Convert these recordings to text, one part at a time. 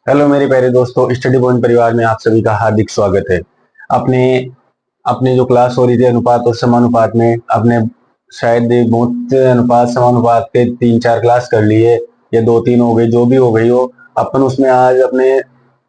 Hello मेरे प्यारे दोस्तों, स्टडी पॉइंट परिवार में आप सभी का हार्दिक स्वागत है। अपने अपने जो क्लास हो रही थी अनुपात और समानुपात में, आपने शायद बहुत अनुपात समानुपात के 3-4 क्लास कर लिए या 2-3 हो गई, जो भी हो गई हो। अपन उसमें आज अपने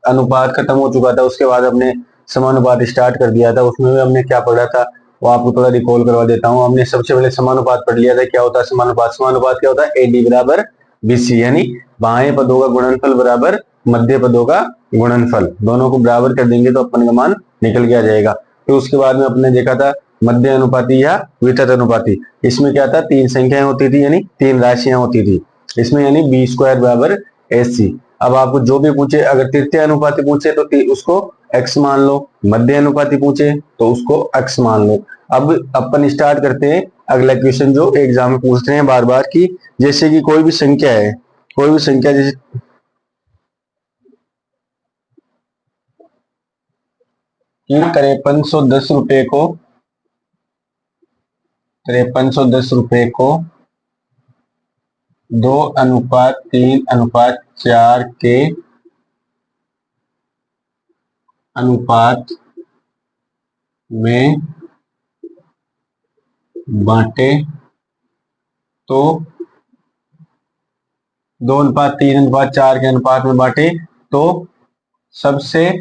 अनुपात खत्म हो चुका था, उसके बाद हमने समानुपात स्टार्ट कर दिया था। उसमें भी हमने क्या पढ़ा था वो आपको थोड़ा रिकॉल करवा देता हूँ। हमने सबसे पहले समानुपात पढ़ लिया था। क्या होता है समानुपात? समानुपात क्या होता है? एडी बराबर बीसी, यानी बाएं पदों का गुणनफल बराबर मध्य पदों का गुणनफल। दोनों को बराबर कर देंगे तो अपन का मान निकल के आ जाएगा। फिर उसके बाद में अपने देखा था मध्य अनुपाती या वितत अनुपाती। इसमें क्या था? 3 संख्याएं होती थी, यानी 3 राशियां होती थी इसमें, यानी बी स्क्वायर बराबर एस सी। अब आपको जो भी पूछे, अगर तृतीय अनुपाती पूछे तो उसको x मान लो, मध्य अनुपाती पूछे तो उसको x मान लो। अब अपन स्टार्ट करते हैं अगला क्वेश्चन जो एग्जाम में पूछते हैं बार बार की। जैसे कि कोई भी संख्या है, कोई भी संख्या जैसे 5310 रुपए को 5310 रुपए को 2:3:4 के अनुपात में बांटे तो 2:3:4 के अनुपात में बांटे तो सबसे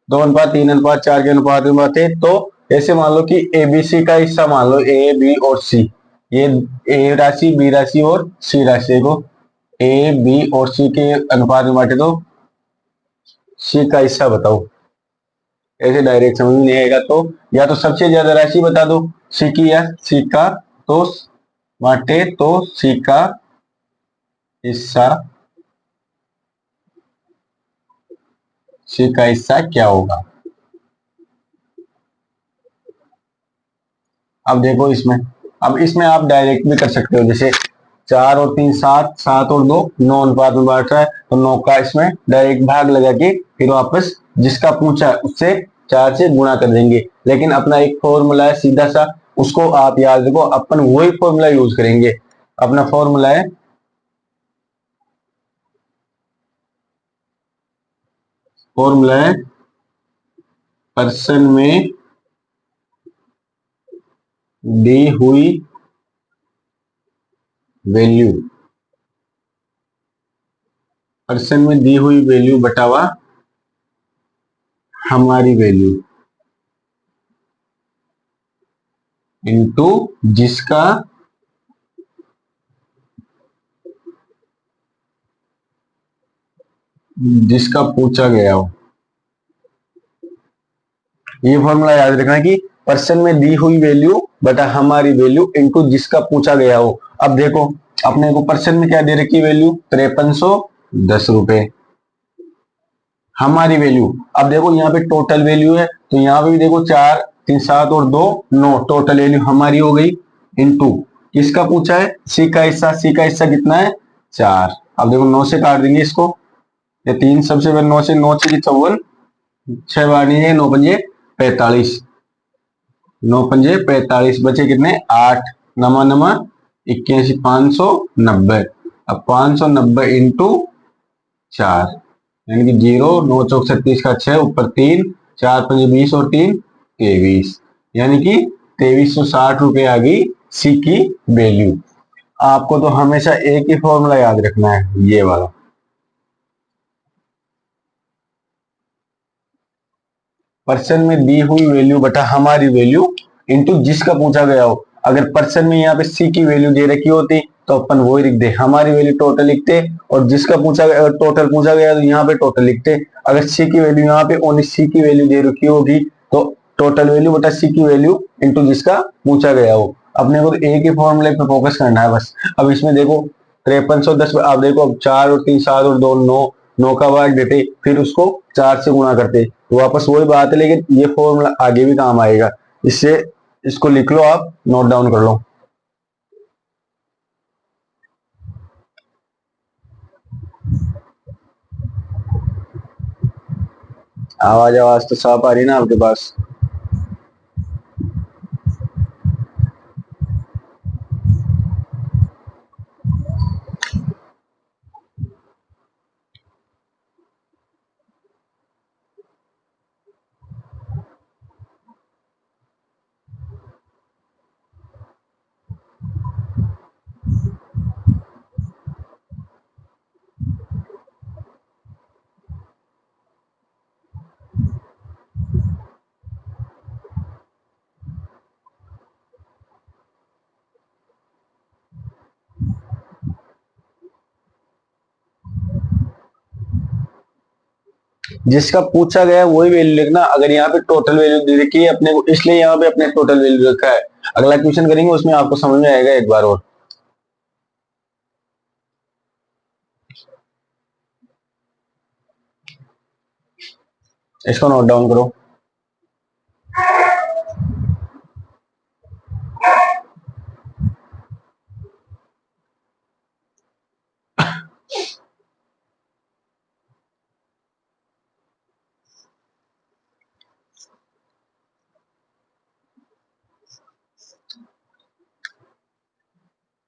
2:3:4 के अनुपात में बांटे तो ऐसे मान लो कि एबीसी का हिस्सा मान लो, ए बी और सी। ये ए राशि, बी राशि और सी राशि को ए बी और सी के अनुपात में बांटे तो सी का हिस्सा बताओ। ऐसे डायरेक्ट समझ में नहीं आएगा तो या तो सबसे ज्यादा राशि बता दो सी की, या सी का तो बांटे तो सी का हिस्सा, सी का हिस्सा क्या होगा। अब देखो इसमें, अब इसमें आप डायरेक्ट भी कर सकते हो। जैसे 4 और 3 7, 7 और 2 9 अनुपात में बांट रहा है तो 9 का इसमें डायरेक्ट भाग लगा के फिर वापस जिसका पूछा उससे 4 से गुणा कर देंगे। लेकिन अपना एक फॉर्मूला है सीधा सा, उसको आप याद रखो। अपन वही फॉर्मूला यूज करेंगे। अपना फॉर्मूला है, पर्सन में दी हुई वैल्यू, पर्सन में दी हुई वैल्यू बटावा हमारी वैल्यू इनटू जिसका जिसका पूछा गया हो। ये फॉर्मूला याद रखना कि पर्सन में दी हुई वैल्यू बटा हमारी वैल्यू इनटू जिसका पूछा गया हो। अब देखो अपने को पर्सन में क्या दे रखी वैल्यू? 5310 रुपए। हमारी वैल्यू, अब देखो यहाँ पे टोटल वैल्यू है तो यहाँ पे भी देखो 4 3 7 और 2 9, टोटल वैल्यू हमारी हो गई इनटू किसका पूछा है? सी का हिस्सा। सी का हिस्सा कितना है? 4। अब देखो 9 से काट देंगे इसको, ये 3 सबसे पहले 9 से, 54, 6 बार नहीं है, 9×5 = 45, 9×5 = 45, बचे कितने? 8, नमा नमा 81, 590। अब 590 इंटू 4, यानी कि 0 9 चौक 36 का 6 ऊपर 3, 4 5 20 और 3 23, यानी कि 2360 रुपए आ गई सी की वैल्यू। आपको तो हमेशा एक ही फॉर्मूला याद रखना है, ये वाला। पर्सन में दी हुई वैल्यू बटा हमारी वैल्यू इनटू जिसका पूछा गया हो। अगर पर्सन में यहाँ पे सी की वैल्यू दे रखी होती तो अपन वही लिख दे, हमारी वैल्यू टोटल लिखते, और जिसका पूछा गया, टोटल पूछा गया तो यहाँ पे टोटल लिखते। अगर सी की वैल्यू यहाँ पे ओनली सी की वैल्यू दे रखी होगी तो टोटल वैल्यू बटा सी की वैल्यू इनटू जिसका पूछा गया हो। अपने को तो एक ही फॉर्मूले पे फोकस करना है बस। अब इसमें देखो 5310, आप देखो अब 4 और 3 7 और 2 9, 9 का भाग देते फिर उसको 4 से गुणा करते तो वापस वही बात है। लेकिन ये फॉर्मूला आगे भी काम आएगा, इससे इसको लिख लो, आप नोट डाउन कर लो। आवाज आवाज तो साफ आ रही है ना आपके पास? जिसका पूछा गया है वही वैल्यू लिखना। अगर यहाँ पे टोटल वैल्यू दे रखी है अपने को, इसलिए यहाँ पे अपने टोटल वैल्यू रखा है। अगला क्वेश्चन करेंगे उसमें आपको समझ में आएगा एक बार और। इसको नोट डाउन करो।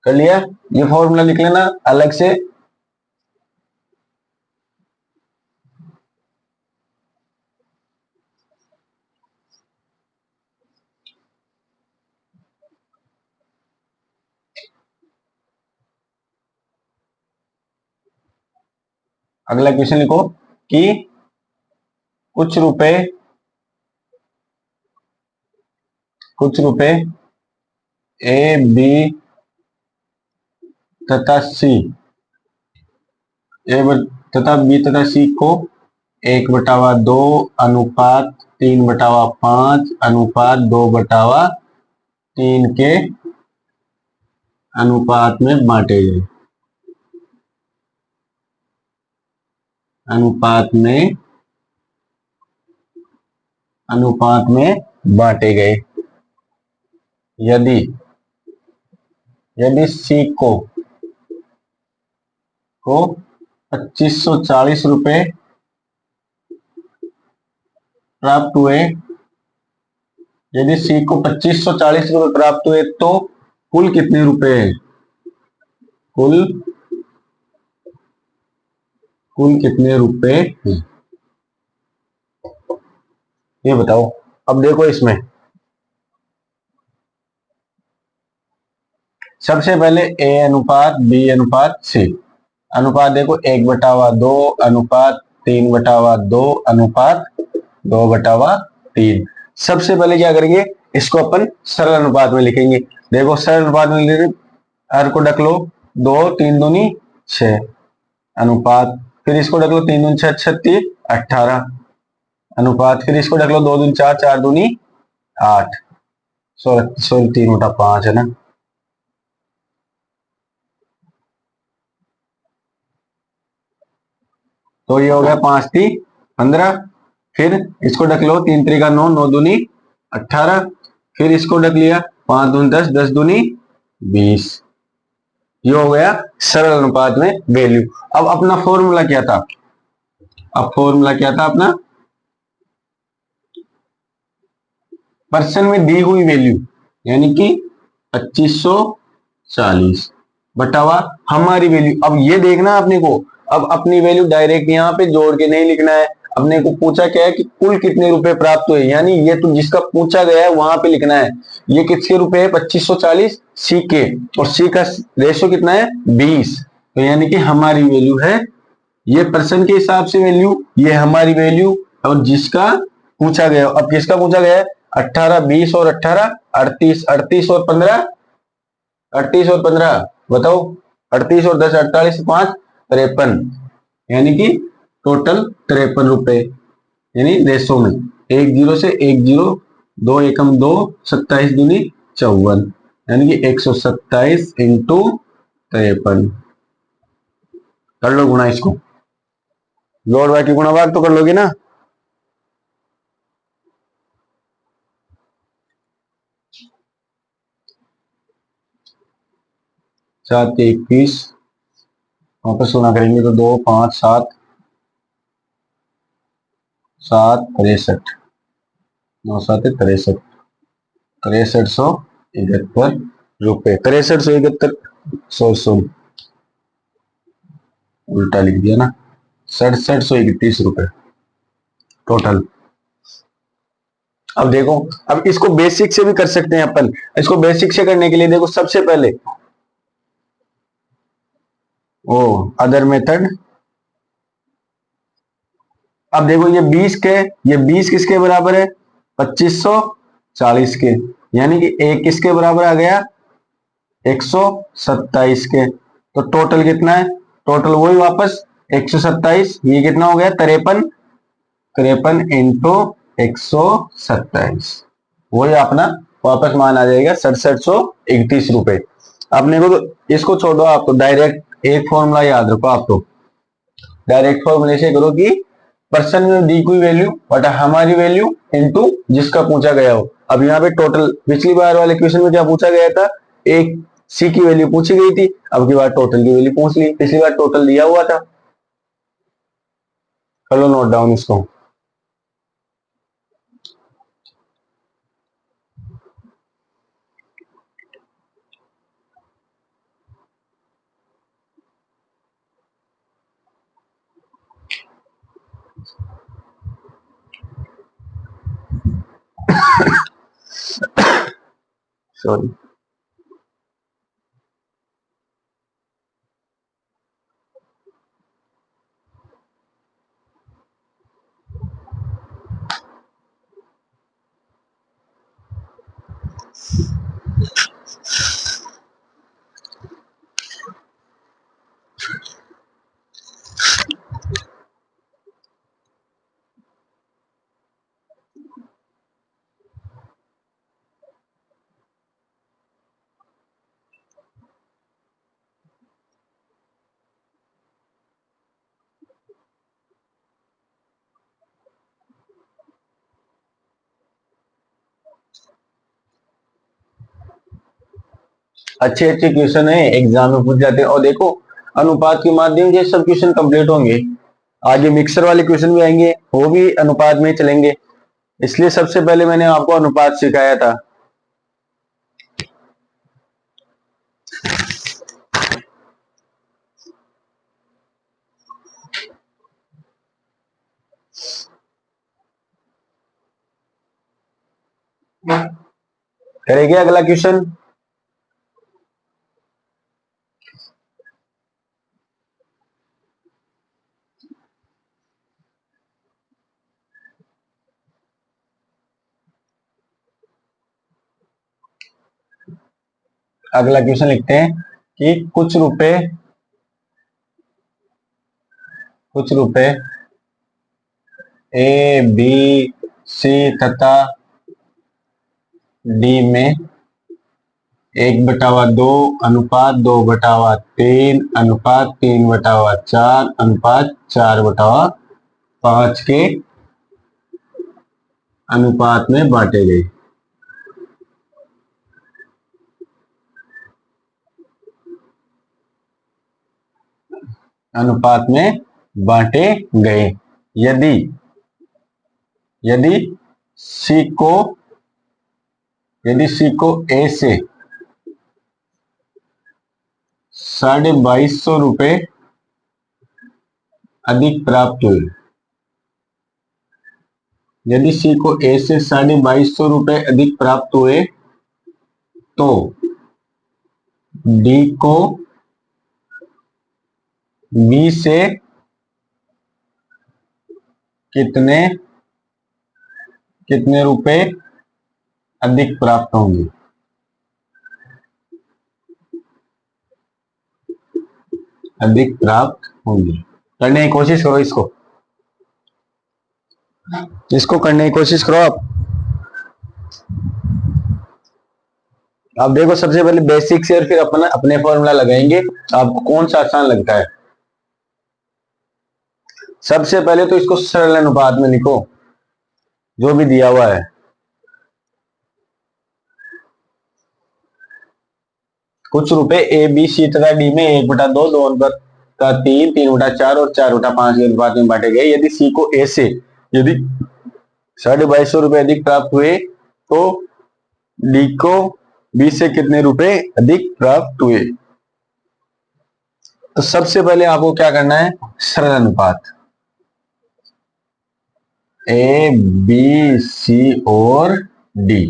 कर लिया? ये फॉर्मूला लिख लेना अलग से। अगला क्वेश्चन लिखो कि कुछ रुपए ए बी तथा सी, तथा बी तथा सी को 1/2 अनुपात 3/5 अनुपात 2/3 के अनुपात में बांटे गए। अनुपात में बांटे गए। यदि सी को 2540 रुपए प्राप्त हुए, यदि सी को 2540 रुपए प्राप्त हुए तो कुल कितने रुपए है? कुल कितने रुपए हैं ये बताओ। अब देखो इसमें सबसे पहले ए अनुपात बी अनुपात सी। अनुपात देखो 1/2 अनुपात 3/2 अनुपात 2/3। सबसे पहले क्या करेंगे, इसको अपन सरल अनुपात में लिखेंगे। देखो सरल अनुपात में लिखेंगे, हर को ढक लो, 2 3 दूनी 6 अनुपात, फिर इसको ढक लो 3 दूनी 6 36 18 अनुपात, फिर इसको ढक लो 2 दूनी 4 4 दूनी 8, 3/5 है ना। तो ये हो गया 5 3 15। फिर इसको ढक लो 3 3 का 9 9 दूनी 18, फिर इसको ढक लिया 5 दूनी 10 10 दूनी 20। ये हो गया सरल अनुपात में वैल्यू। अब अपना फॉर्मूला क्या था? अपना पर्सन में दी हुई वैल्यू, यानी कि 2540 बटावा हमारी वैल्यू। अब ये देखना अपने को, अब अपनी वैल्यू डायरेक्ट यहाँ पे जोड़ के नहीं लिखना है। अपने को पूछा क्या है कि कुल कितने रुपए प्राप्त हुए, यानी ये तो जिसका पूछा गया है वहां पे लिखना है। ये किसके रुपए है? 2540 सी के, और सी का रेशो कितना है? 20। तो यानी कि हमारी वैल्यू है, ये पर्सन के हिसाब से वैल्यू, ये हमारी वैल्यू, और जिसका पूछा गया। अब किसका पूछा गया है? 18 20 और 18 38, 38 और 15 बताओ। 38 और 10 48 5 53, यानी कि टोटल 53 रुपए, यानी रेशो में 1 0 से 1 0, 2 एकम 2, 27 दूनी 54, यानी कि 127 इंटू 53। कर लो गुणा इसको, जोड़ बाकी गुणा भाग तो कर लोगे ना। 7 21, वापस गुणा करेंगे तो 2 5 7 7 63, 9 7 63, 6371 रुपए। 6371, उल्टा लिख दिया ना, 6731 रुपए टोटल। अब देखो, अब इसको बेसिक से भी कर सकते हैं अपन। इसको बेसिक से करने के लिए देखो, सबसे पहले अदर मेथड। अब देखो ये 20 के, ये 20 किसके बराबर है? 2540 के, यानी कि एक किसके बराबर आ गया? 127 के। तो टोटल कितना है? टोटल वही वापस 127, ये कितना हो गया? 53 53 इंटू 127, वही अपना वापस मान आ जाएगा 6731 रुपए। अपने को तो इसको छोड़ो, आप तो डायरेक्ट एक फॉर्मूला याद रखो, आप तो डायरेक्ट फॉर्मूले से करो कि पर्सन में दी हुई वैल्यू बटा हमारी वैल्यू इनटू जिसका पूछा गया हो। अब यहाँ पे टोटल, पिछली बार वाले क्वेश्चन में क्या पूछा गया था, एक सी की वैल्यू पूछी गई थी, अब की बार टोटल की वैल्यू पूछ ली, पिछली बार टोटल दिया हुआ था। चलो नोट डाउन इसको। सॉरी, अच्छे अच्छे क्वेश्चन है, एग्जाम में पूछ जाते हैं। और देखो अनुपात के माध्यम से सब क्वेश्चन कंप्लीट होंगे, आगे मिक्सर वाले क्वेश्चन भी आएंगे, वो भी अनुपात में चलेंगे। इसलिए सबसे पहले मैंने आपको अनुपात सिखाया था। करेंगे अगला क्वेश्चन। अगला क्वेश्चन लिखते हैं कि कुछ रुपए ए बी सी तथा डी में 1/2 अनुपात 2/3 अनुपात 3/4 अनुपात 4/5 के अनुपात में बांटे गए। अनुपात में बांटे गए। यदि यदि सी को ए से 2250 रुपए अधिक प्राप्त हुए, यदि सी को ए से 2250 रुपए अधिक प्राप्त हुए तो डी को बी से कितने रुपए अधिक प्राप्त होंगे। अधिक प्राप्त होंगे। करने की कोशिश करो, इसको करने की कोशिश करो आप। अब देखो सबसे पहले बेसिक से और फिर अपने फॉर्मूला लगाएंगे, आपको कौन सा आसान लगता है। सबसे पहले तो इसको सरल अनुपात में लिखो जो भी दिया हुआ है। कुछ रुपए ए बी सी तथा डी में 1/2 2/3 3/4 और 4/5 के अनुपात में बांटे गए। यदि सी को ए से 2250 रुपए अधिक प्राप्त हुए तो डी को बी से कितने रुपए अधिक प्राप्त हुए। तो सबसे पहले आपको क्या करना है, सरल अनुपात ए बी सी और डी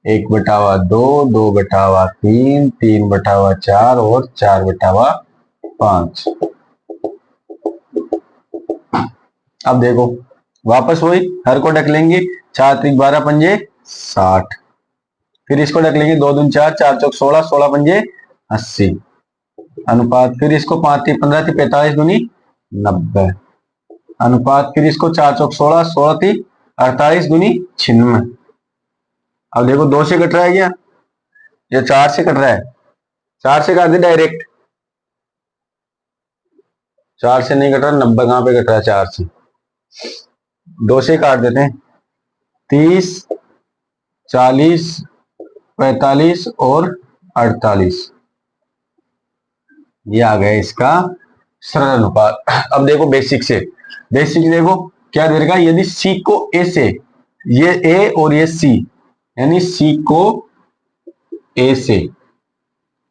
1/2 2/3 3/4 और 4/5। अब देखो वापस वही हर को ढक लेंगे, 4 3 12 पंजे 60, फिर इसको ढक लेंगे 2 दूनी 4 4 चौक 16 16 पंजे 80 अनुपात, फिर इसको 5 3 15 45 दूनी 90 अनुपात, फिर इसको 4 चौक 16, 16 थी 48 दूनी 96। अब देखो 2 से कट रहा है क्या, ये 4 से कट रहा है, 4 से काट दे डायरेक्ट, 4 से नहीं कट रहा, 90 कहां पे कट रहा है 4 से, 2 से काट देते हैं। 30, 40, 45 और 48, ये आ गया इसका सरल अनुपात। अब देखो बेसिक से, बेसिक देखो क्या दे रखा है, यदि सी को ए से, ये ए और ये सी, यानी सी को ए से,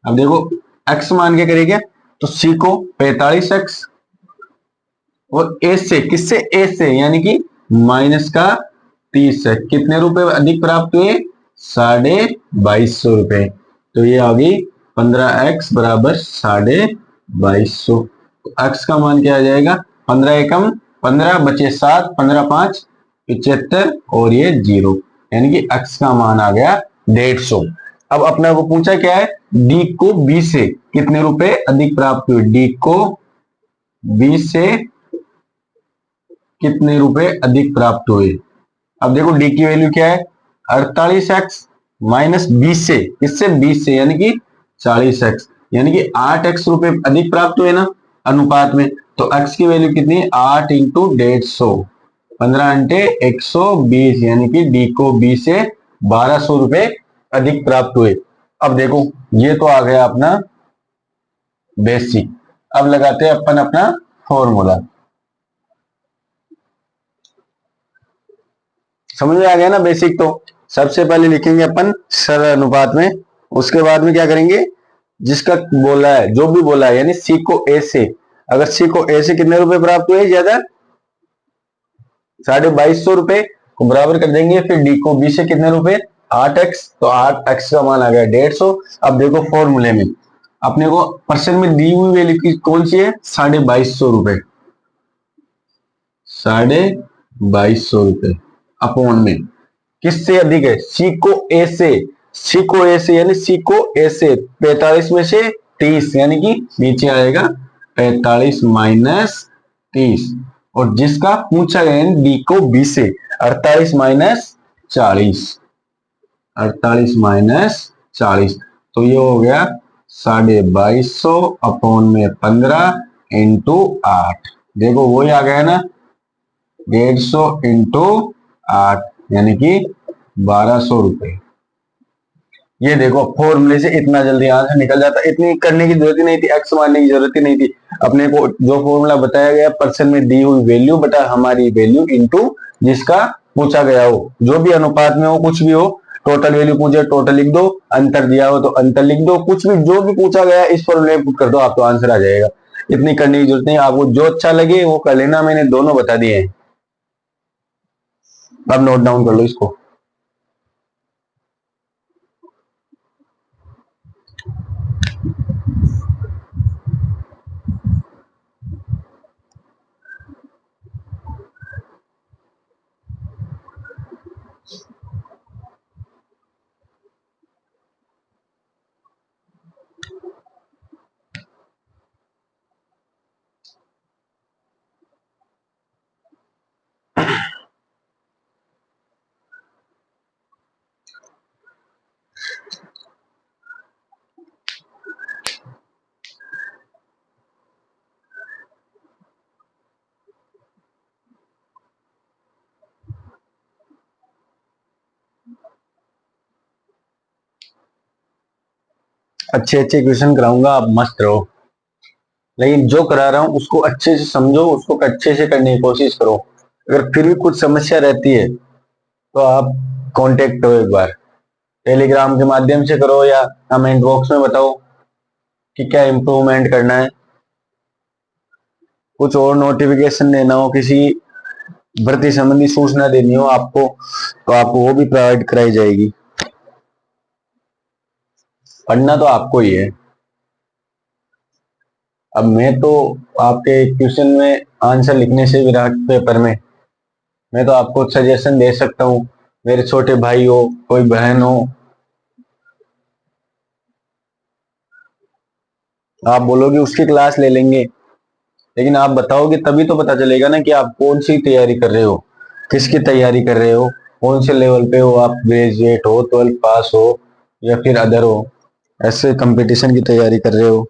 अब देखो एक्स मान के करेंगे तो सी को 45x, और ए से, किससे, ए से, यानी कि माइनस का 30 है, कितने रुपए अधिक प्राप्त हुए, 2250 रुपए। तो ये आ गई 15x बराबर 2250। तो x का मान क्या आ जाएगा, 15 एकम 15, बचे 7, 15 5 75, और ये 0, यानी कि x का मान आ गया 150। अब अपने को पूछा क्या है, d को b से कितने रुपए अधिक प्राप्त हुए, d को b से कितने रुपए अधिक प्राप्त हुए। अब देखो डी की वैल्यू क्या है, 48x माइनस 20 से, किससे, 20 से, यानी कि 40x, यानी कि 8x रुपए अधिक प्राप्त हुए ना अनुपात में। तो x की वैल्यू कितनी है, 8 इंटू 150, 15 अंटे 120, यानी कि डी को b से 1200 रुपए अधिक प्राप्त हुए। अब देखो ये तो आ गया अपना बेसिक। अब लगाते हैं अपन अपना फॉर्मूला, समझ में आ गया ना बेसिक। तो सबसे पहले लिखेंगे अपन सरल अनुपात में, उसके बाद में क्या करेंगे, जिसका बोला है, जो भी बोला है, यानी सी को ए से, अगर सी को ए से कितने रुपए प्राप्त हुए, ज्यादा 2250 रुपए को बराबर कर देंगे, फिर डी को बी से कितने रुपए, 8x, तो 8x का मान आ गया 150। अब देखो फॉर्मूले में अपने को परसेंट में दी हुई वैल्यू की कौन सी है, 2250 रुपए, 2250 रुपए अपॉन में किससे अधिक है, सी को ए से, सी को ए से, यानी सी को ए से 45 में से 30, यानी कि नीचे आएगा 45 माइनस 30, और जिसका पूछा गया डी को बी से 48 माइनस 40, 48 माइनस 40, तो ये हो गया 2250 अपॉन में 15 इंटू 8, देखो वही आ गया ना 150 इंटू 8, यानी कि 1200 रुपए। ये देखो फॉर्मूले से इतना जल्दी आंसर निकल जाता, इतनी करने की जरूरत ही नहीं थी, एक्स मारने की जरूरत ही नहीं थी। अपने को जो फॉर्मूला बताया गया, परसेंट में दी हुई वैल्यू बटा हमारी वैल्यू इंटू जिसका पूछा गया हो, जो भी अनुपात में हो, कुछ भी हो, टोटल वैल्यू पूछे टोटल लिख दो, अंतर दिया हो तो अंतर लिख दो, कुछ भी जो भी पूछा गया इस फॉर्मूले में पुट कर दो, आपको आंसर आ जाएगा। इतनी करने की जरूरत नहीं, आपको जो अच्छा लगे वो कर लेना, मैंने दोनों बता दिए हैं। अब नोट डाउन कर लो इसको। अच्छे अच्छे क्वेश्चन कराऊंगा, आप मस्त रहो, लेकिन जो करा रहा हूं उसको अच्छे से समझो, उसको अच्छे से करने की कोशिश करो। अगर फिर भी कुछ समस्या रहती है तो आप कांटेक्ट करो, एक बार टेलीग्राम के माध्यम से करो या कमेंट बॉक्स में बताओ कि क्या इम्प्रूवमेंट करना है, कुछ और नोटिफिकेशन देना हो, किसी भर्ती संबंधी सूचना देनी हो आपको, तो आपको वो भी प्रोवाइड कराई जाएगी। पढ़ना तो आपको ही है। अब मैं तो आपके क्वेश्चन में आंसर लिखने से विराट पेपर में मैं तो आपको सजेशन दे सकता हूँ, मेरे छोटे भाई हो, कोई बहन हो, आप बोलोगे उसकी क्लास ले लेंगे, लेकिन आप बताओगे तभी तो पता चलेगा ना कि आप कौन सी तैयारी कर रहे हो, किसकी तैयारी कर रहे हो, कौन से लेवल पे हो, आप ग्रेजुएट हो, 12th पास हो, या फिर अदर हो, ऐसे कंपटीशन की तैयारी कर रहे हो।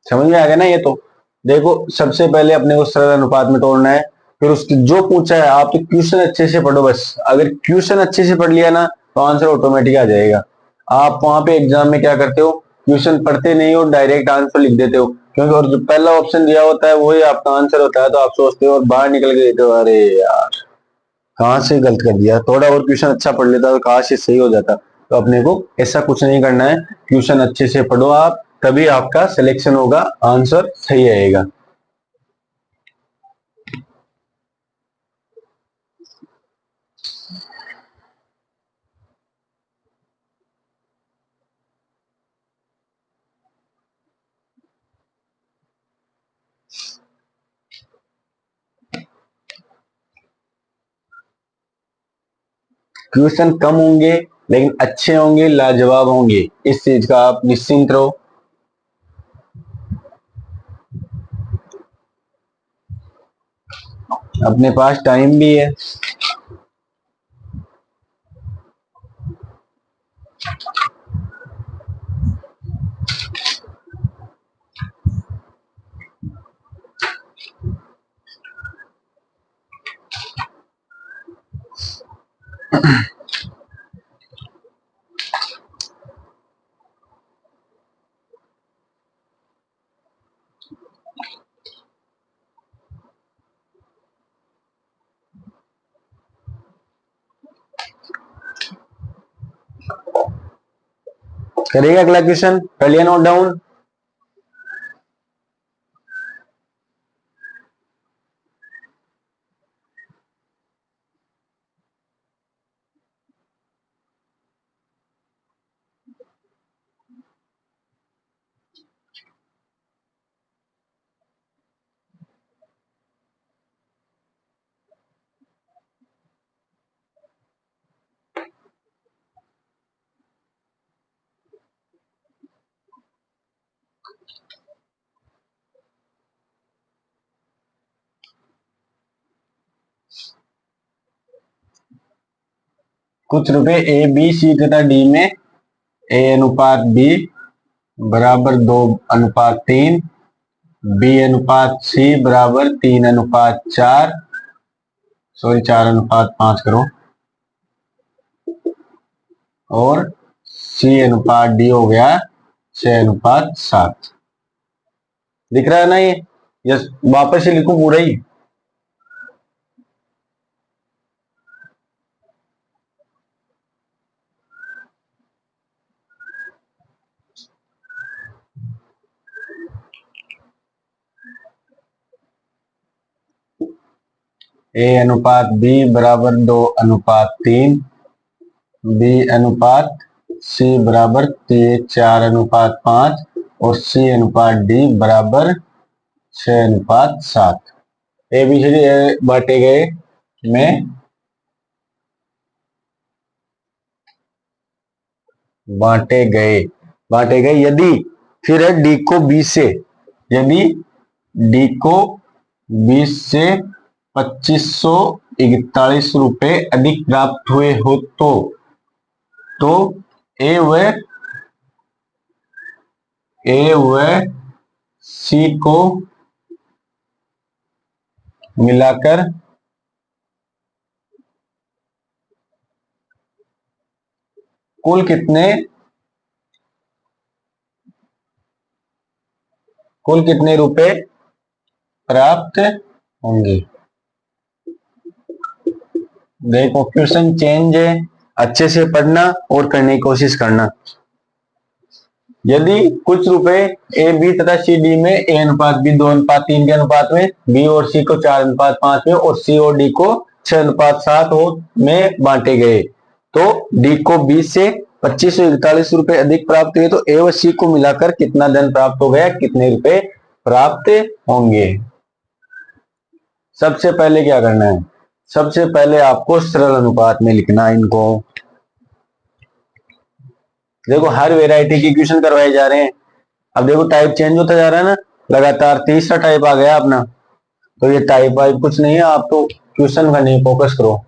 समझ में आ गया ना ये तो। देखो सबसे पहले अपने को सरल अनुपात में तोड़ना है, फिर उसकी जो पूछा है आप तो क्वेश्चन अच्छे से पढ़ो बस। अगर क्वेश्चन अच्छे से पढ़ लिया ना तो आंसर ऑटोमेटिक आ जाएगा। आप वहां पे एग्जाम में क्या करते हो, क्वेश्चन पढ़ते नहीं हो, डायरेक्ट आंसर लिख देते हो, क्योंकि और जो पहला ऑप्शन दिया होता है वही आपका आंसर होता है, तो आप सोचते हो और बाहर निकल के देते हो, अरे यार कहाँ से गलत कर दिया, थोड़ा और क्वेश्चन अच्छा पढ़ लेता तो कहाँ से सही हो जाता। तो अपने को ऐसा कुछ नहीं करना है, क्वेश्चन अच्छे से पढ़ो आप, तभी आपका सिलेक्शन होगा, आंसर सही आएगा। क्वेश्चन कम होंगे लेकिन अच्छे होंगे, लाजवाब होंगे, इस चीज का आप निश्चिंत रहो। अपने पास टाइम भी है। करेगा अगला क्वेश्चन, कर लिया नोट डाउन। कुछ रुपए ए बी सी तथा डी में ए अनुपात बी बराबर 2:3, बी अनुपात सी बराबर 3:4, सॉरी 4:5 करो, और सी अनुपात डी हो गया 6:7। दिख रहा है ना ये? यस, वापस से लिखो पूरा ही। ए अनुपात बी बराबर 2:3, बी अनुपात सी बराबर 4:5, और सी अनुपात डी बराबर 6:7। ए बी सी डी बांटे गए में बांटे गए, बांटे गए यदि, फिर है डी को बी से, यदि डी को 20 से 2541 रुपए अधिक प्राप्त हुए हो तो ए व सी को मिलाकर कुल कितने रुपए प्राप्त होंगे। देखो क्वेश्चन चेंज है, अच्छे से पढ़ना और करने की कोशिश करना। यदि कुछ रुपए ए बी तथा सी डी में ए अनुपात बी 2:3 के अनुपात में, बी और सी को 4:5 में, और सी और डी को 6:7 हो में बांटे गए, तो डी को 20 से 2541 रुपए अधिक प्राप्त हुए, तो ए व सी को मिलाकर कितना धन प्राप्त हो गया, कितने रुपए प्राप्त होंगे। सबसे पहले क्या करना है, सबसे पहले आपको सरल अनुपात में लिखना है इनको। देखो हर वेराइटी की इक्वेशन करवाए जा रहे हैं। अब देखो टाइप चेंज होता जा रहा है ना, लगातार तीसरा टाइप आ गया अपना। तो ये टाइप वाइप कुछ नहीं है, आप तो क्वेश्चन का नहीं, फोकस करो।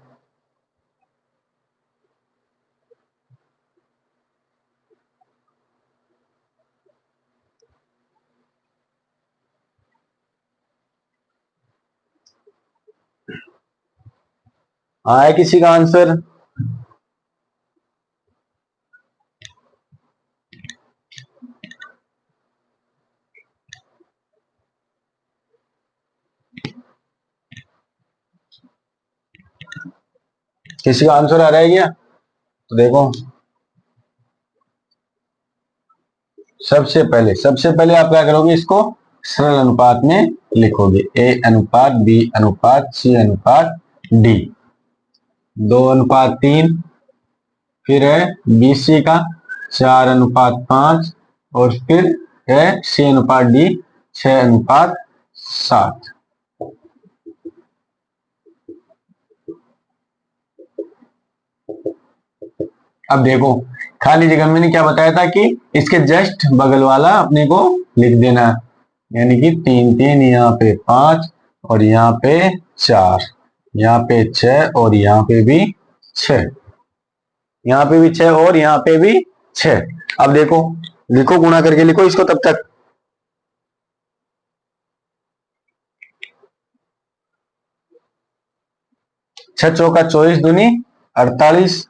आया किसी का आंसर? किसी का आंसर आ रहा है क्या? तो देखो, सबसे पहले आप क्या करोगे, इसको सरल अनुपात में लिखोगे। ए अनुपात बी अनुपात सी अनुपात डी, 2:3। फिर है बीसी का 4:5, और फिर है सी अनुपात डी 6:7। अब देखो, खाली जगह मैंने क्या बताया था कि इसके जस्ट बगल वाला अपने को लिख देना, यानी कि 3 3, यहाँ पे 5 और यहाँ पे 4, यहाँ पे 6 और यहाँ पे भी 6, यहाँ पे भी 6 और यहाँ पे भी 6। अब देखो, लिखो, गुणा करके लिखो इसको तब तक। 6 चौका 24 दूनी 48,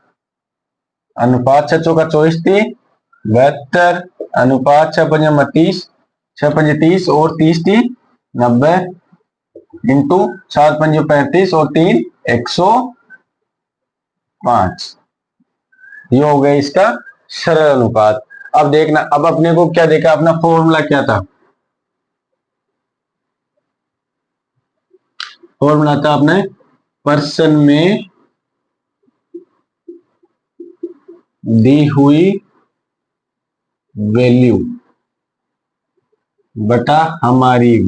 अनुपात 6 चौका 24 थी 72, अनुपात 6 पंजे 30, 6 पंजे 30 और 30 थी 90, इंटू 7 पंजे 35 और 3 105। ये हो गया इसका सरल अनुपात। अब देखना, अब अपने को क्या देखा, अपना फॉर्मूला क्या था? फॉर्मूला था अपने पर्सन में दी हुई वैल्यू बटा हमारी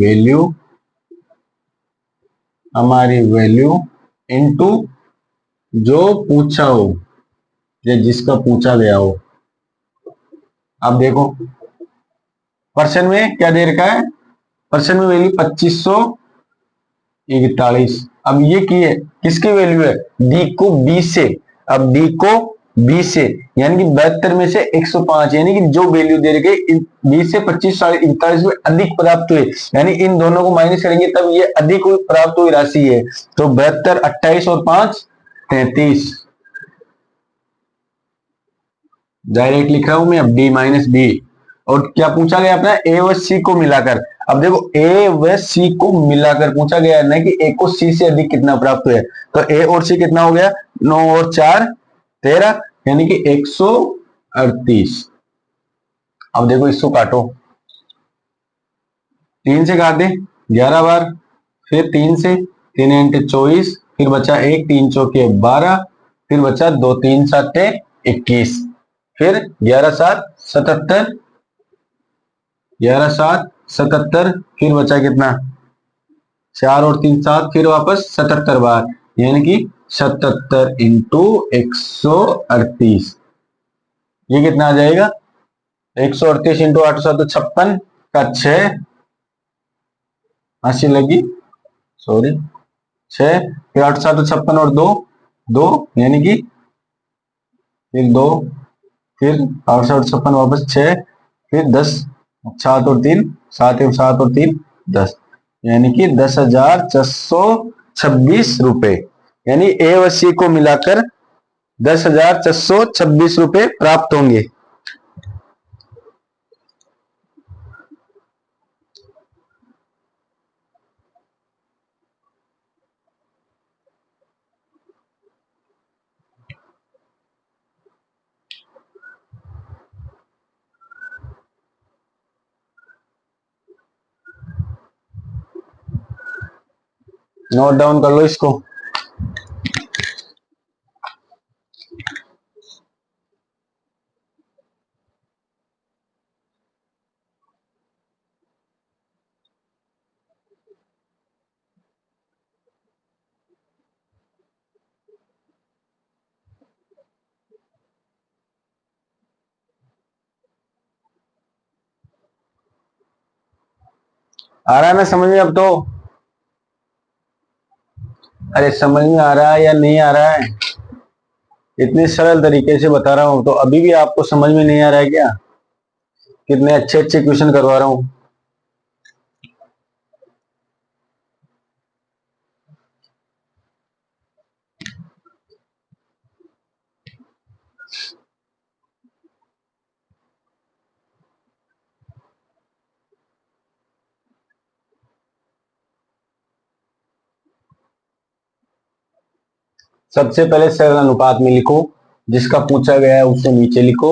वैल्यू इनटू जो पूछा हो या जिसका पूछा गया हो। अब देखो, पर्सन में क्या दे रखा है, पर्सन में वैल्यू 2541। अब ये की है, किसकी वैल्यू है? डी को बी से। अब डी को बी से यानी कि 72 में से 105, यानी कि जो वैल्यू दे रखी 20 से 2541 में अधिक प्राप्त हुए, यानी इन दोनों को माइनस करेंगे तब ये अधिक प्राप्त हुई राशि है। तो 72, 28 और 5 33। डायरेक्ट लिख रहा हूं मैं, अब डी माइनस बी। और क्या पूछा गया अपना? ए व सी को मिलाकर। अब देखो, ए व सी को मिलाकर पूछा गया है ना, कि ए को सी से अधिक कितना प्राप्त हुआ है। तो ए और सी कितना हो गया? 9 और 4 13, यानी कि 138। अब देखो, इसको काटो, 3 से काट दे 11 बार, फिर 3 से, 3 × 24, फिर बचा 1, 3 × 4 = 12, फिर बचा 2 3 7 21, फिर 11 7 77, 11 7 77, फिर बचा कितना? 4 और 3 7, फिर वापस 77 बार, यानी कि 77 इंटू 138। ये कितना आ जाएगा? 138 इंटू 8 7 56 का 6, हंसी लगी, सॉरी, 6, फिर 8 7 56 और 2 2, यानी कि फिर 2, फिर 8 7 56 वापस 6, फिर 10, 7 और 3 7 7 और 3 10, यानी कि 10,426 रुपए, यानी ए व सी को मिलाकर 10,426 प्राप्त होंगे। नोट डाउन कर लो इसको। आ रहा है ना समझ में अब तो? अरे समझ में आ रहा है या नहीं आ रहा है? इतने सरल तरीके से बता रहा हूं तो अभी भी आपको समझ में नहीं आ रहा है क्या? कितने अच्छे अच्छे क्वेश्चन करवा रहा हूं। सबसे पहले सरल अनुपात में लिखो, जिसका पूछा गया है उससे नीचे लिखो,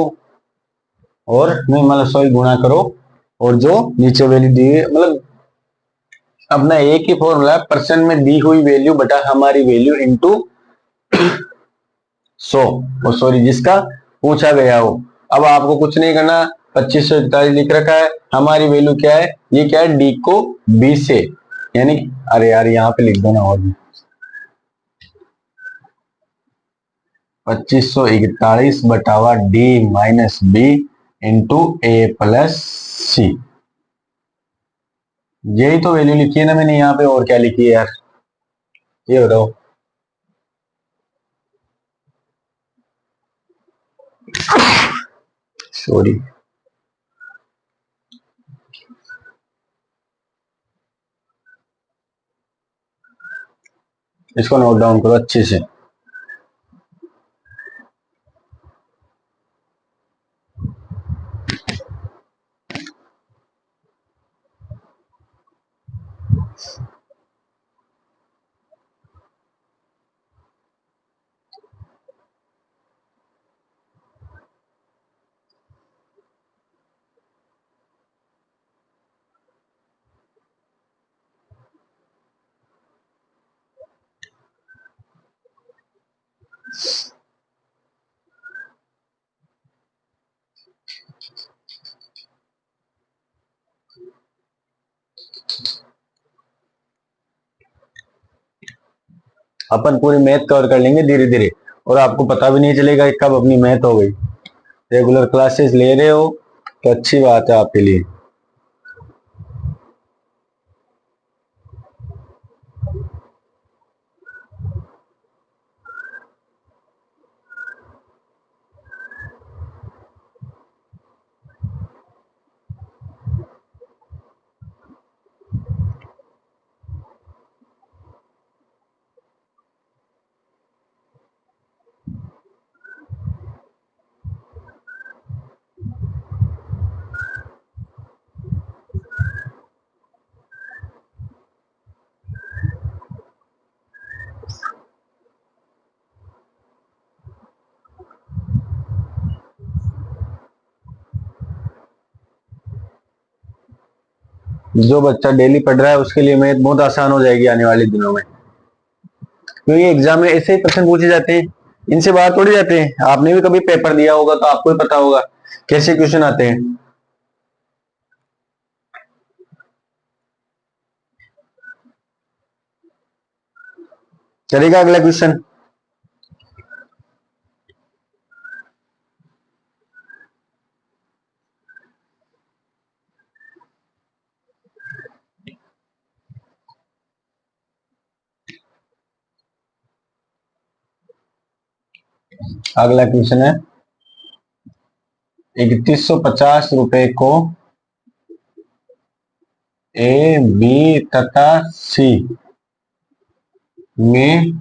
और नहीं मतलब सॉरी गुणा करो, और जो नीचे वैल्यू दी है मतलब अपना एक ही फॉर्मूला है, परसेंट में दी हुई वैल्यू बटा हमारी वैल्यू इंटू 100, और सॉरी जिसका पूछा गया हो। अब आपको कुछ नहीं करना, 2541 लिख रखा है, हमारी वैल्यू क्या है, ये क्या है, डी को 20 से, यानी अरे यार यहाँ पे लिख दो ना, और 2541 बटावा डी माइनस बी इंटू ए प्लस सी। यही तो वैल्यू लिखी है ना मैंने यहाँ पे, और क्या लिखी है यार, ये बताओ। सॉरी, इसको नोट डाउन करो अच्छे से। अपन पूरी मैथ कवर कर लेंगे धीरे धीरे, और आपको पता भी नहीं चलेगा कि कब अपनी मैथ हो गई। रेगुलर क्लासेस ले रहे हो तो अच्छी बात है आपके लिए। जो बच्चा डेली पढ़ रहा है उसके लिए मैथ बहुत आसान हो जाएगी आने वाले दिनों में, क्योंकि एग्जाम में ऐसे ही क्वेश्चन पूछे जाते हैं, इनसे बाहर थोड़ी जाते हैं। आपने भी कभी पेपर दिया होगा तो आपको ही पता होगा कैसे क्वेश्चन आते हैं। चलेगा अगला क्वेश्चन? अगला क्वेश्चन है, 3150 रुपए को ए बी तथा सी में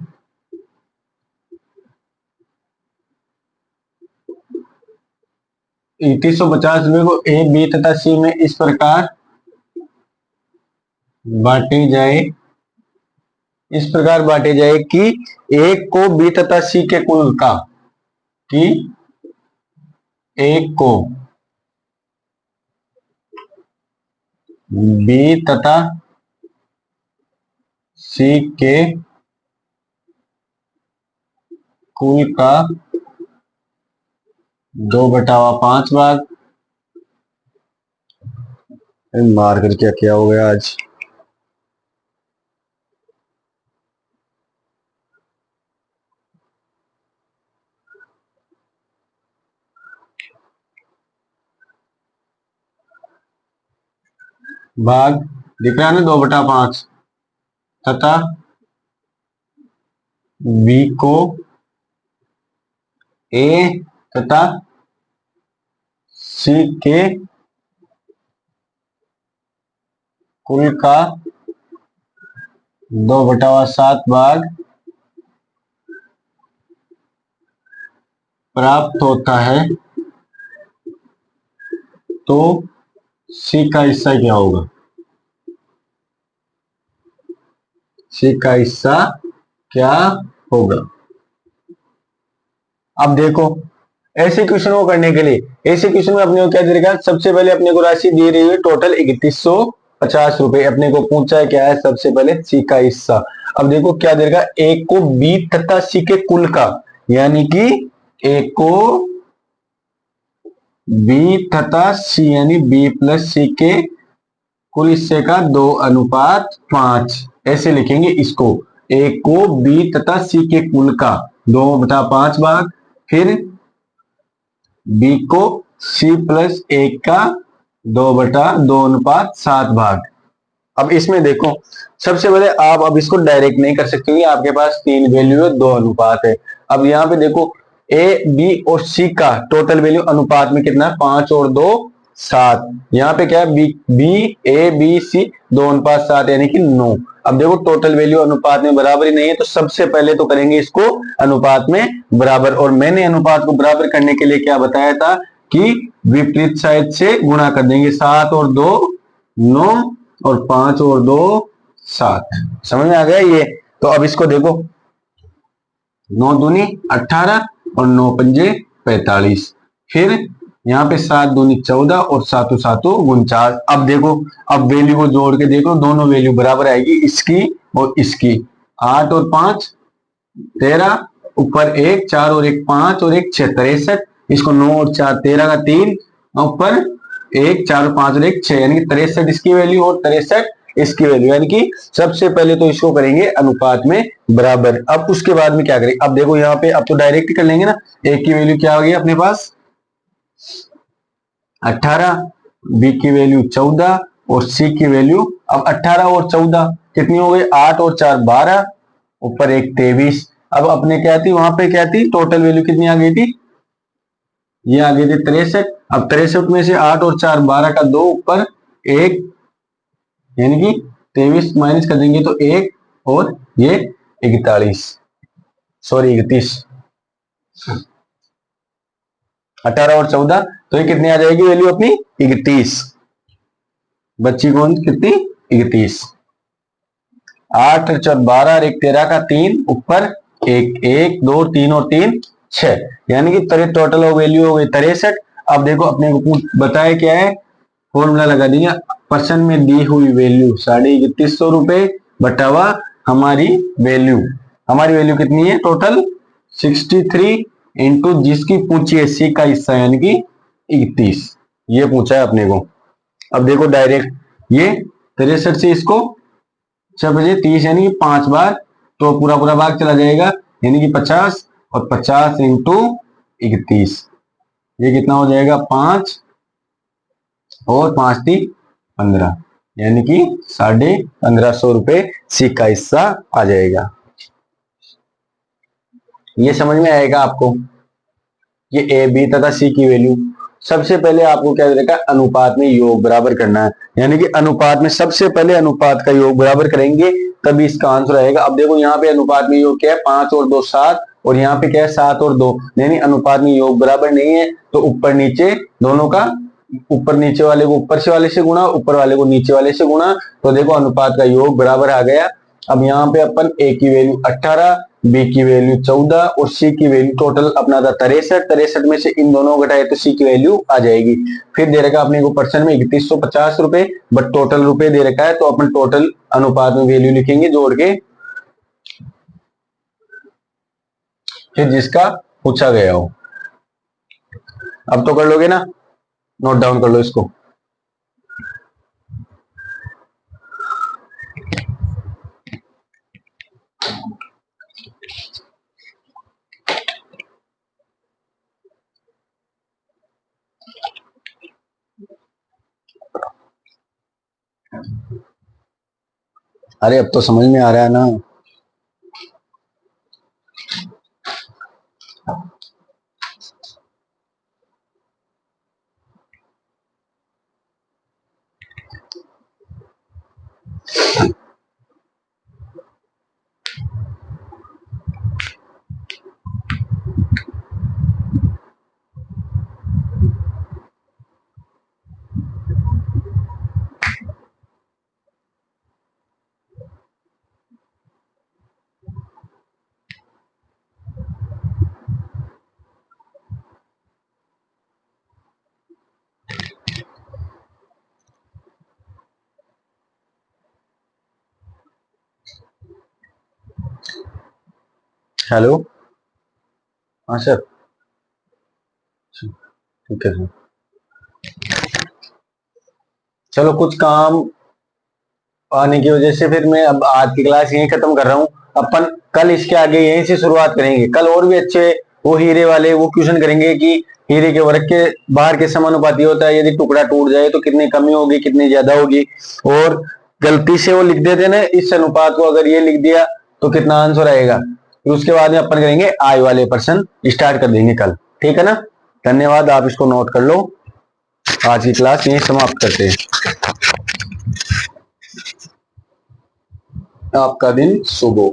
3150 रुपए को ए बी तथा सी में इस प्रकार बांटी जाए, इस प्रकार बांटे जाए कि एक को बी तथा सी के कुल का, कि एक को बी तथा सी के कुल का 2/5 भाग, मार कर क्या क्या हो गया आज, भाग दिख रहा है ना, 2/5 तथा बी को ए तथा सी के कुल का 2/7 भाग प्राप्त होता है, तो सी का हिस्सा क्या होगा? सी का हिस्सा क्या होगा? अब देखो, ऐसे क्वेश्चन को करने के लिए, ऐसे क्वेश्चन में अपने को क्या देगा? सबसे पहले अपने को राशि दी रही है टोटल 3150 रुपए। अपने को पूछा है क्या है? सबसे पहले सी का हिस्सा। अब देखो क्या देगा? ए को बी तथा सी के कुल का, यानी कि ए को बी तथा सी यानी बी प्लस सी के कुल हिस्से का 2/5 ऐसे लिखेंगे इसको। ए को बी तथा सी के कुल का 2/5 भाग, फिर बी को सी प्लस ए का 2/2/7 भाग। अब इसमें देखो, सबसे पहले आप अब इसको डायरेक्ट नहीं कर सकते, आपके पास 3 वैल्यू है, 2 अनुपात है। अब यहाँ पे देखो, ए बी और सी का टोटल वैल्यू अनुपात में कितना है? 5 और 2 7। यहाँ पे क्या है? बी ए बी सी 2/7 यानी कि 9। अब देखो टोटल वैल्यू अनुपात में बराबर ही नहीं है, तो सबसे पहले तो करेंगे इसको अनुपात में बराबर। और मैंने अनुपात को बराबर करने के लिए क्या बताया था कि विपरीत साइड से गुणा कर देंगे। 7 और 2 9 और 5 और 2 7। समझ में आ गया ये? तो अब इसको देखो, 9 दूनी 18 और 9 पंजे 45। फिर यहाँ पे 7 दूनी 14 और 7 7 49। अब देखो, अब वैल्यू को जोड़ के देखो, दोनों वैल्यू बराबर आएगी, इसकी और इसकी। 8 और 5 13, ऊपर 1 4 और 1 5 और 1 6 63। इसको 9 और 4 13 का 3, ऊपर 1 4 5 और 1 6 यानी कि 63 इसकी वैल्यू और 63 इसकी वैल्यू। यानी कि सबसे पहले तो इसको करेंगे अनुपात में बराबर। अब उसके बाद में क्या करेंगे? अब देखो यहाँ पे अब तो डायरेक्ट कर लेंगे ना। ए की वैल्यू क्या हो गई अपने पास? 18, बी की वैल्यू 14 और सी की वैल्यू, अब 18 और 14 कितनी हो गई? 8 और 4 12, ऊपर 1 23। अब अपने क्या थी वहां पे? क्या थी टोटल वैल्यू? कितनी आ गई थी? ये आ गई थी 63। अब 63 में से 8 और 4 12 का 2, ऊपर 1 यानी कि 23 माइनस कर देंगे तो 1 और ये 41, सॉरी 31। 18 और 14 तो ये कितनी आ जाएगी वैल्यू अपनी? 31। बच्ची कौन कितनी? 31। 8 और 4 12 और 1 13 का 3, ऊपर 1 1 2 3 और 3 6 यानी कि टोटल वैल्यू हो गई 63। अब देखो अपने को बताया क्या है? फॉर्मूला लगा दिया। पर्सन में दी हुई वैल्यू 3150 रुपए बटावा हमारी वैल्यू। हमारी वैल्यू कितनी है टोटल? 63 इंटू जिसकी पूछी है सी का हिस्सा यानी कि 31, ये पूछा है अपने को। अब देखो डायरेक्ट ये 63 से इसको 6 बजे 30 यानी कि 5 बार, तो पूरा पूरा भाग चला जाएगा यानी कि 50, और 50 इंटू 31 ये कितना हो जाएगा? 5 और 5 थी 15 यानी कि 1550 रुपए सी का हिस्सा आ जाएगा। ये समझ में आएगा आपको? ये ए बी तथा सी की वैल्यू। सबसे पहले आपको क्या करेगा? अनुपात में योग बराबर करना है, यानी कि अनुपात में सबसे पहले अनुपात का योग बराबर करेंगे तभी इसका आंसर आएगा। अब देखो यहाँ पे अनुपात में योग क्या है? 5 और 2 7, और यहाँ पे क्या है? 7 और 2, यानी अनुपात में योग बराबर नहीं है, तो ऊपर नीचे दोनों का, ऊपर नीचे वाले को ऊपर से वाले से गुणा, ऊपर वाले को नीचे वाले से गुणा, तो देखो अनुपात का योग बराबर आ गया। अब यहाँ पे अपन ए की वैल्यू 18, बी की वैल्यू 14 और सी की वैल्यू टोटल अपना था 63। 63 में से इन दोनों घटाए तो सी की वैल्यू आ जाएगी। फिर दे रखा अपने को पर्सन में 3150 रुपए, बट टोटल रुपए दे रखा है, तो अपन टोटल अनुपात में वैल्यू लिखेंगे जोड़ के, फिर जिसका पूछा गया हो। अब तो कर लोगे ना? नोट डाउन कर लो इसको। अरे अब तो समझ में आ रहा है ना। हेलो। हाँ सर। ठीक है सर। चलो कुछ काम आने की वजह से फिर मैं अब आज की क्लास यहीं खत्म कर रहा हूँ। अपन कल इसके आगे यहीं से शुरुआत करेंगे। कल और भी अच्छे वो हीरे वाले वो क्वेश्चन करेंगे कि हीरे के वर्ग के बाहर के समानुपाती होता है, यदि टुकड़ा टूट जाए तो कितनी कमी होगी, कितनी ज्यादा होगी। और गलती से वो लिख देते ना इस अनुपात को, अगर ये लिख दिया तो कितना आंसर आएगा। फिर उसके बाद में अपन करेंगे आई वाले प्रश्न स्टार्ट कर देंगे कल। ठीक है ना। धन्यवाद, आप इसको नोट कर लो। आज की क्लास यहीं समाप्त करते हैं। आपका दिन शुभ हो।